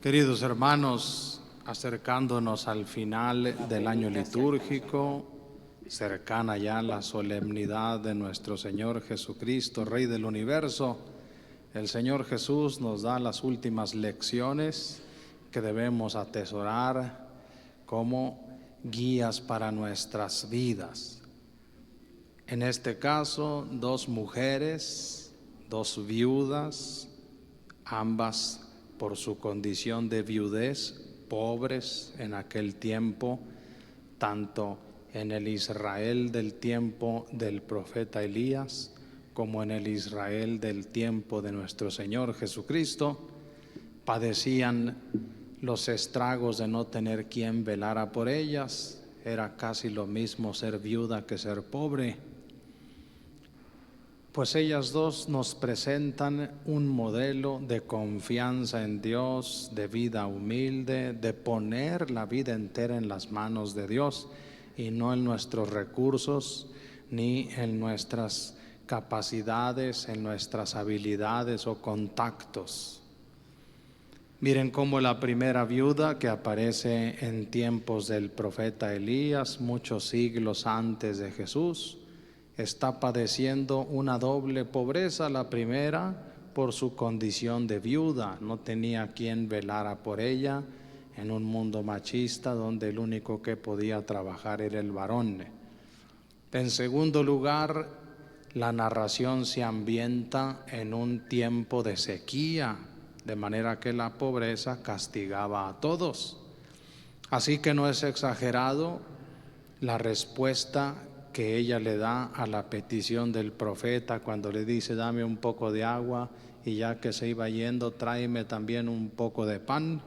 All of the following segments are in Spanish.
Queridos hermanos, acercándonos al final del año litúrgico, cercana ya la solemnidad de nuestro Señor Jesucristo, Rey del universo, el Señor Jesús nos da las últimas lecciones que debemos atesorar como guías para nuestras vidas. En este caso, dos mujeres, dos viudas, ambas por su condición de viudez, pobres en aquel tiempo, tanto en el Israel del tiempo del profeta Elías, como en el Israel del tiempo de nuestro Señor Jesucristo, padecían los estragos de no tener quien velara por ellas. Era casi lo mismo ser viuda que ser pobre. Pues ellas dos nos presentan un modelo de confianza en Dios, de vida humilde, de poner la vida entera en las manos de Dios y no en nuestros recursos ni en nuestras capacidades, en nuestras habilidades o contactos. Miren cómo la primera viuda, que aparece en tiempos del profeta Elías, muchos siglos antes de Jesús, está padeciendo una doble pobreza. La primera, por su condición de viuda, no tenía quien velara por ella en un mundo machista donde el único que podía trabajar era el varón. En segundo lugar, la narración se ambienta en un tiempo de sequía, de manera que la pobreza castigaba a todos. Así que no es exagerado la respuesta que ella le da a la petición del profeta cuando le dice: dame un poco de agua, y ya que se iba yendo, tráeme también un poco de pan.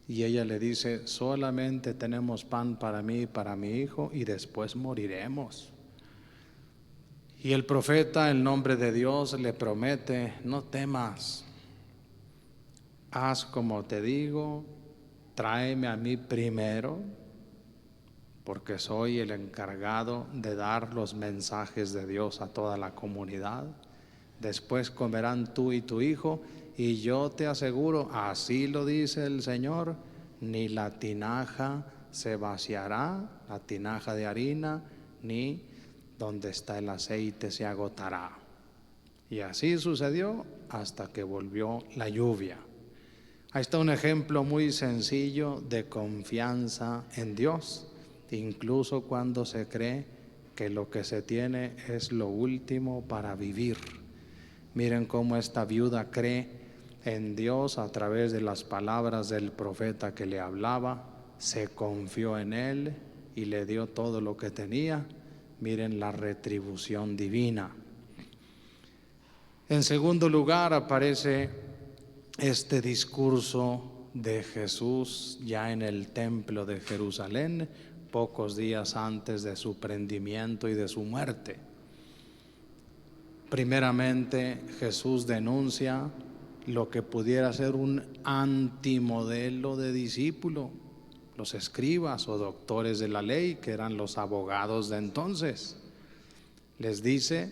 Y ella le dice: solamente tenemos pan para mí y para mi hijo, y después moriremos. Y el profeta, en nombre de Dios, le promete: no temas, haz como te digo, tráeme a mí primero, porque soy el encargado de dar los mensajes de Dios a toda la comunidad. Después comerán tú y tu hijo, y yo te aseguro, así lo dice el Señor, ni la tinaja se vaciará, la tinaja de harina, ni donde está el aceite se agotará. Y así sucedió hasta que volvió la lluvia. Ahí está un ejemplo muy sencillo de confianza en Dios, incluso cuando se cree que lo que se tiene es lo último para vivir. Miren cómo esta viuda cree en Dios a través de las palabras del profeta que le hablaba, se confió en Él y le dio todo lo que tenía. Miren la retribución divina. En segundo lugar, aparece este discurso de Jesús ya en el templo de Jerusalén, pocos días antes de su prendimiento y de su muerte. Primeramente, Jesús denuncia lo que pudiera ser un antimodelo de discípulo, los escribas o doctores de la ley, que eran los abogados de entonces. Les dice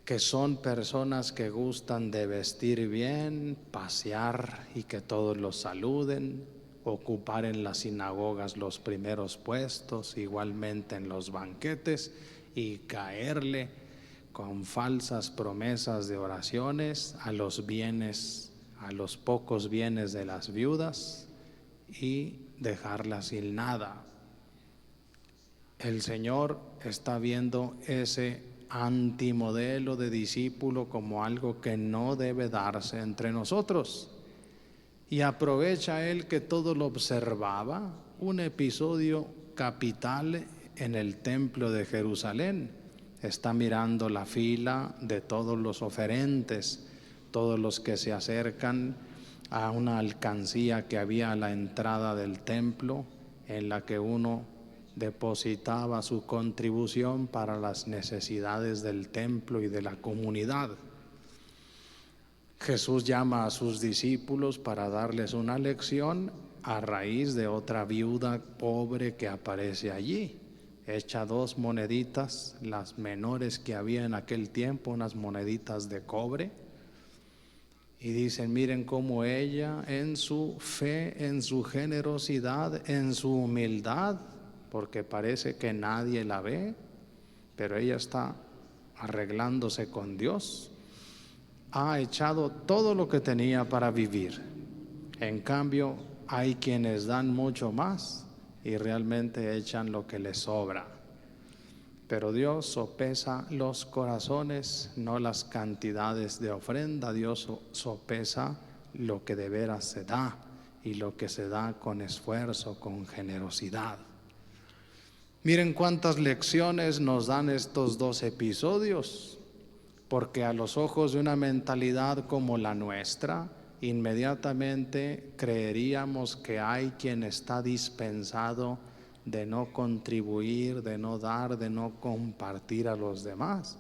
que son personas que gustan de vestir bien, pasear y que todos los saluden, ocupar en las sinagogas los primeros puestos, igualmente en los banquetes, y caerle con falsas promesas de oraciones a los bienes, a los pocos bienes de las viudas, y dejarlas sin nada. El Señor está viendo ese antimodelo de discípulo como algo que no debe darse entre nosotros, y aprovecha Él que todo lo observaba, un episodio capital en el templo de Jerusalén. Está mirando la fila de todos los oferentes, todos los que se acercan a una alcancía que había a la entrada del templo, en la que uno depositaba su contribución para las necesidades del templo y de la comunidad. Jesús llama a sus discípulos para darles una lección a raíz de otra viuda pobre que aparece allí. Echa 2 moneditas, las menores que había en aquel tiempo, unas moneditas de cobre, Y dicen, miren cómo ella en su fe, en su generosidad, en su humildad, porque parece que nadie la ve, pero ella está arreglándose con Dios, ha echado todo lo que tenía para vivir. En cambio, hay quienes dan mucho más y realmente echan lo que les sobra. Pero Dios sopesa los corazones, no las cantidades de ofrenda. Dios sopesa lo que de veras se da y lo que se da con esfuerzo, con generosidad. Miren cuántas lecciones nos dan estos 2 episodios, porque a los ojos de una mentalidad como la nuestra, inmediatamente creeríamos que hay quien está dispensado de no contribuir, de no dar, de no compartir a los demás.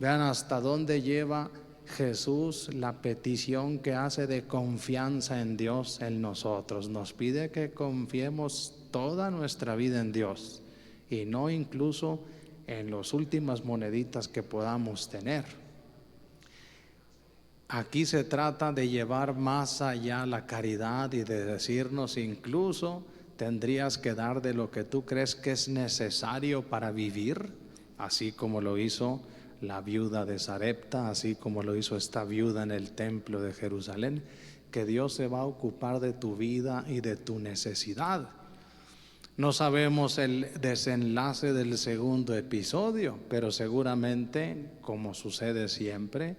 Vean hasta dónde lleva Jesús la petición que hace de confianza en Dios en nosotros. Nos pide que confiemos toda nuestra vida en Dios y no incluso en las últimas moneditas que podamos tener. Aquí se trata de llevar más allá la caridad y de decirnos incluso tendrías que dar de lo que tú crees que es necesario para vivir, así como lo hizo la viuda de Sarepta, así como lo hizo esta viuda en el templo de Jerusalén, que Dios se va a ocupar de tu vida y de tu necesidad. No sabemos el desenlace del 2º episodio, pero seguramente, como sucede siempre,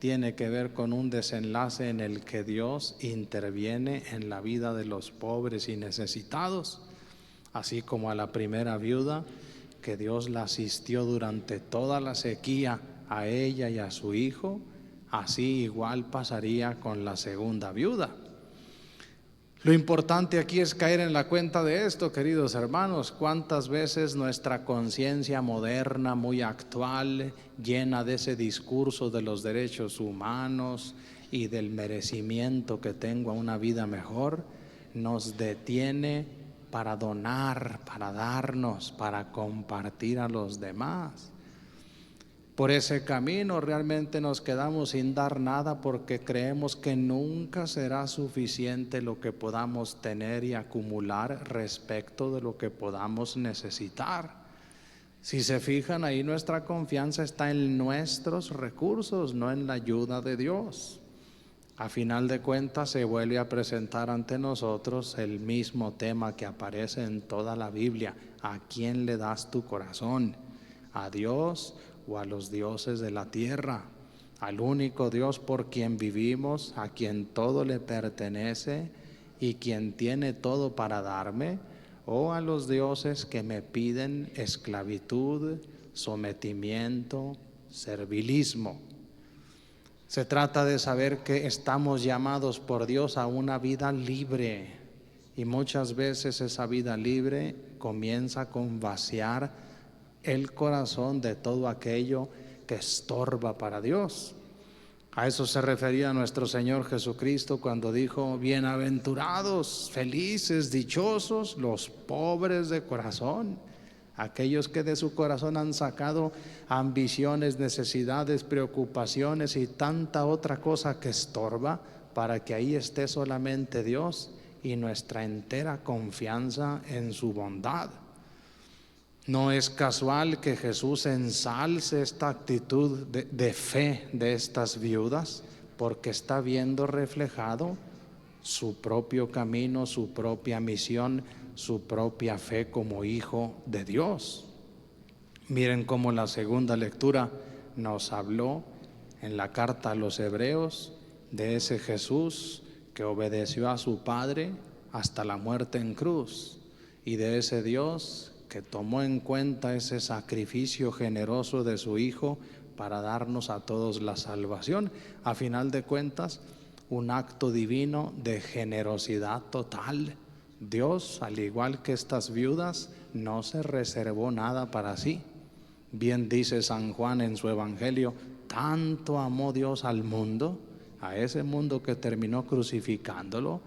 tiene que ver con un desenlace en el que Dios interviene en la vida de los pobres y necesitados, así como a la primera viuda, que Dios la asistió durante toda la sequía a ella y a su hijo, así igual pasaría con la segunda viuda. Lo importante aquí es caer en la cuenta de esto, queridos hermanos. Cuántas veces nuestra conciencia moderna, muy actual, llena de ese discurso de los derechos humanos y del merecimiento que tengo a una vida mejor, nos detiene para donar, para darnos, para compartir a los demás. Por ese camino realmente nos quedamos sin dar nada porque creemos que nunca será suficiente lo que podamos tener y acumular respecto de lo que podamos necesitar. Si se fijan, ahí nuestra confianza está en nuestros recursos, no en la ayuda de Dios. A final de cuentas se vuelve a presentar ante nosotros el mismo tema que aparece en toda la Biblia. ¿A quién le das tu corazón? ¿A Dios o a los dioses de la tierra? Al único Dios por quien vivimos, a quien todo le pertenece y quien tiene todo para darme, o a los dioses que me piden esclavitud, sometimiento, servilismo. Se trata de saber que estamos llamados por Dios a una vida libre, y muchas veces esa vida libre comienza con vaciar el corazón de todo aquello que estorba para Dios. A eso se refería nuestro Señor Jesucristo cuando dijo: bienaventurados, felices, dichosos los pobres de corazón, aquellos que de su corazón han sacado ambiciones, necesidades, preocupaciones y tanta otra cosa que estorba, para que ahí esté solamente Dios y nuestra entera confianza en su bondad. No es casual que Jesús ensalce esta actitud de fe de estas viudas, porque está viendo reflejado su propio camino, su propia misión, su propia fe como hijo de Dios. Miren cómo la segunda lectura nos habló en la carta a los Hebreos de ese Jesús que obedeció a su Padre hasta la muerte en cruz, y de ese Dios que tomó en cuenta ese sacrificio generoso de su Hijo para darnos a todos la salvación. A final de cuentas, un acto divino de generosidad total. Dios, al igual que estas viudas, no se reservó nada para sí. Bien dice San Juan en su Evangelio: tanto amó Dios al mundo, a ese mundo que terminó crucificándolo,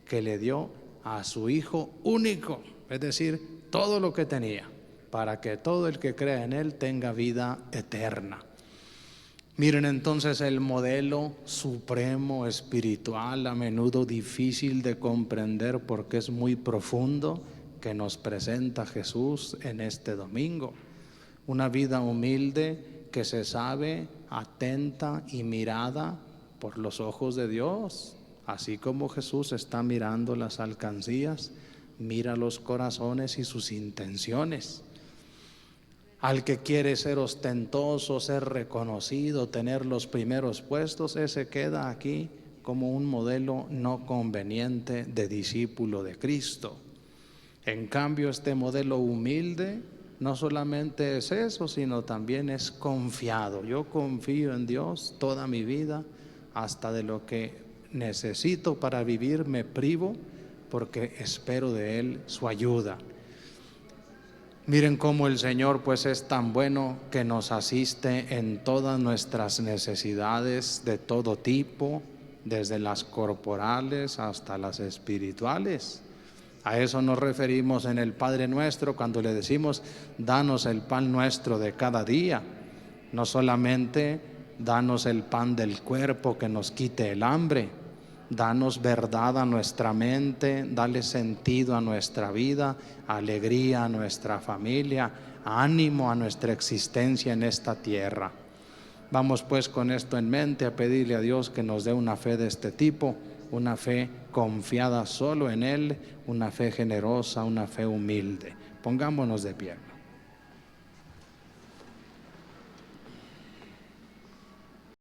que le dio a su Hijo único, es decir, todo lo que tenía, para que todo el que crea en Él tenga vida eterna. Miren entonces el modelo supremo espiritual, a menudo difícil de comprender porque es muy profundo, que nos presenta Jesús en este domingo. Una vida humilde que se sabe atenta y mirada por los ojos de Dios. Así como Jesús está mirando las alcancías, mira los corazones y sus intenciones. Al que quiere ser ostentoso, ser reconocido, tener los primeros puestos, ese queda aquí como un modelo no conveniente de discípulo de Cristo. En cambio, este modelo humilde no solamente es eso, sino también es confiado. Yo confío en Dios toda mi vida, hasta de lo que necesito para vivir me privo, porque espero de Él su ayuda. Miren cómo el Señor pues es tan bueno que nos asiste en todas nuestras necesidades de todo tipo, desde las corporales hasta las espirituales. A eso nos referimos en el Padre Nuestro cuando le decimos: danos el pan nuestro de cada día. No solamente danos el pan del cuerpo que nos quite el hambre, danos verdad a nuestra mente, dale sentido a nuestra vida, alegría a nuestra familia, ánimo a nuestra existencia en esta tierra. Vamos pues con esto en mente a pedirle a Dios que nos dé una fe de este tipo, una fe confiada solo en Él, una fe generosa, una fe humilde. Pongámonos de pie.